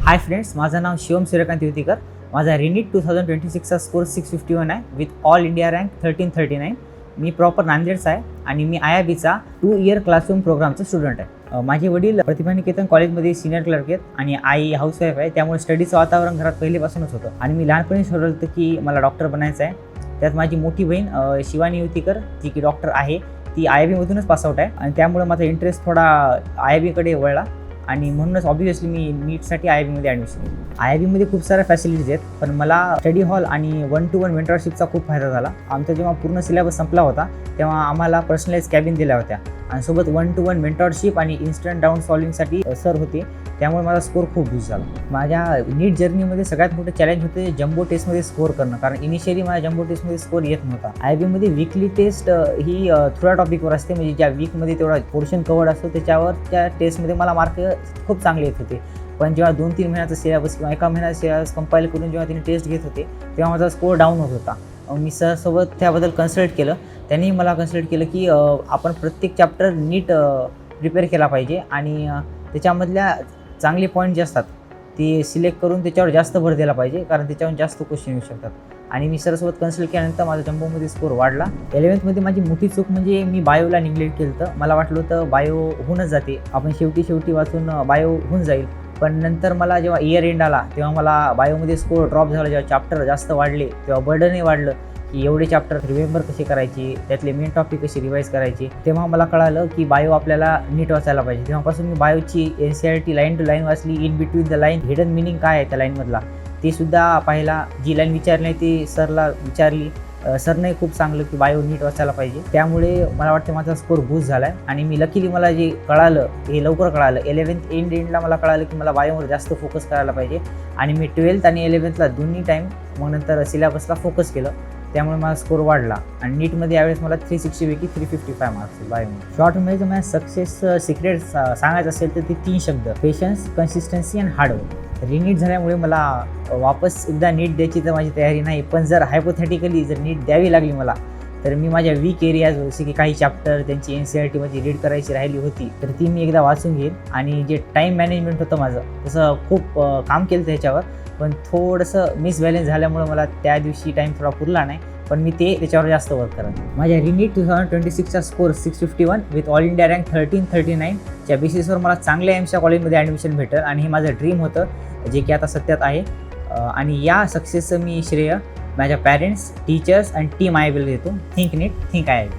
Hi friends, माझं नाव शिवम सूर्यकांत युतीकर. माझा रिनीट 2026चा स्कोर 651 आहे विथ ऑल इंडिया रँक 1339. मी प्रॉपर नांदेडचा आहे आणि मी IIBचा 2 इयर क्लासरूम प्रोग्रामचा स्टुडंट आहे. माझे वडील प्रतिभा निकेतन कॉलेजमध्ये सिनियर क्लर्क आहेत आणि आई हाऊसवाईफ आहे. त्यामुळे स्टडीचं वातावरण घरात पहिलेपासूनच होतं आणि मी लहानपणी ठरवलं होतं की मला डॉक्टर बनायचं आहे. त्यात माझी मोठी बहीण शिवानी युतीकर, जी की डॉक्टर आहे, ती IIBमधूनच पासआउट आहे आणि त्यामुळे माझा इंटरेस्ट थोडा IIBकडे वळला आणि म्हणूनच ऑब्व्हियसली मी नीटसाठी IIBमध्ये ॲडमिशन घेतली. IIBमध्ये खूप साऱ्या फॅसिलिटीज आहेत, पण मला स्टडी हॉल आणि 1-to-1 मेंटरशिपचा खूप फायदा झाला. आमचा जेव्हा पूर्ण सिलेबस संपला होता तेव्हा आम्हाला पर्सनलाइज कॅबिन दिल्या होत्या आणि सोबत 1-to-1 मेंटरशिप आणि इन्स्टंट डाऊन सॉल्विंगसाठी सर होते. त्यामुळे माझा स्कोर खूप बूस्ट झाला. माझ्या नीट जर्नीमध्ये सगळ्यात मोठं चॅलेंज होते जम्बो टेस्टमध्ये स्कोर करणं, कारण इनिशियली माझ्या जम्बो टेस्टमध्ये स्कोर येत नव्हता. IIBमध्ये वीकली टेस्ट ही थोड्या टॉपिकवर असते, म्हणजे ज्या वीकमध्ये तेवढा पोर्शन कवर्ड असतो त्याच्यावर त्या टेस्टमध्ये मला मार्क खूप चांगले येत होते. पण जेव्हा 2-3 महिन्याचा सिलेबस किंवा एका महिन्याचा सिलेबस कंपाईल करून जेव्हा तिने टेस्ट घेत होते तेव्हा माझा स्कोर डाऊन होत होता. मी सरसोबत त्याबद्दल कन्सल्ट केलं. त्यांनी मला कन्सल्ट केलं की आपण प्रत्येक चॅप्टर नीट प्रिपेअर केला पाहिजे आणि त्याच्यामधल्या चांगले पॉईंट जे असतात ते सिलेक्ट करून त्याच्यावर जास्त भर दिला पाहिजे, कारण त्याच्यावर जास्त क्वेश्चन येऊ शकतात. आणि मी सरसोबत कन्सल्ट केल्यानंतर माझा जम्बोमध्ये स्कोर वाढला. 11th माझी मोठी चूक म्हणजे मी बायोला निग्लेक्ट केलं होतं. मला वाटलं होतं बायो होऊनच जाते, आपण शेवटी वाचून बायो होऊन जाईल. पण नंतर मला जेव्हा इयर एंड आला तेव्हा मला बायोमध्ये स्कोर ड्रॉप झाला. जेव्हा चॅप्टर जास्त वाढले तेव्हा बर्डनही वाढलं की एवढे चॅप्टर रिमेंबर कसे करायचे, त्यातले मेन टॉपिक कसे रिवाईज करायचे. तेव्हा मला कळालं की बायो आपल्याला नीट वाचायला पाहिजे. तेव्हापासून मी बायोची NCERT लाईन टू लाईन वाचली. In between the line hidden meaning काय आहे त्या लाईनमधला ते सुद्धा पाहिला. जी लाईन विचारली नाही ती सरला विचारली. सरने खूप सांगलं की बायो नीट वाचायला पाहिजे. त्यामुळे मला वाटतं माझा स्कोर बूस्ट झाला आहे आणि मी लकीली मला जे कळालं हे लवकर कळालं. 11th एंडला मला कळालं की मला बायोवर जास्त फोकस करायला पाहिजे आणि मी 12th आणि 11thला दोन्ही टाईम मग नंतर सिलेबसला फोकस केलं. त्यामुळे माझा स्कोर वाढला आणि नीटमध्ये यावेळेस मला 360 पैकी 355 मार्क्स बायोमध्ये. शॉर्टमध्ये जर माझ्या सक्सेस सिक्रेट सांगायचं असेल तर ते 3 शब्द: पेशन्स, कन्सिस्टन्सी आणि हार्डवर्क. रिनीट झाल्यामुळे मला वापस एकदा नीट द्यायची तर माझी तयारी नाही, पण जर हायपोथेटिकली जर नीट द्यावी लागली मला तर मी माझ्या वीक एरियाज जसे की काही चॅप्टर त्यांची NCERTमध्ये रीड करायची राहिली होती तर ती मी एकदा वाचून घेईन. आणि जे टाईम मॅनेजमेंट होतं माझं तसं खूप काम केलं त्याच्यावर, पण थोडंसं मिसबॅलन्स झाल्यामुळं मला त्या दिवशी टाईम थोडा पुरला नाही, पण मी त्याच्यावर जास्त वर्क करत. माझ्या रिनीट 2026चा score 651 with all India rank 1339 च्या बेसिसवर मला चांगल्या एम्सच्या कॉलेजमध्ये ॲडमिशन भेटेल आणि हे माझं ड्रीम होतं जे की आता सत्यात आहे. आणि या सक्सेसचं मी श्रेय माझ्या पॅरेंट्स, टीचर्स आणि टीम IIBला देतो. थिंक नीट, थिंक IIB.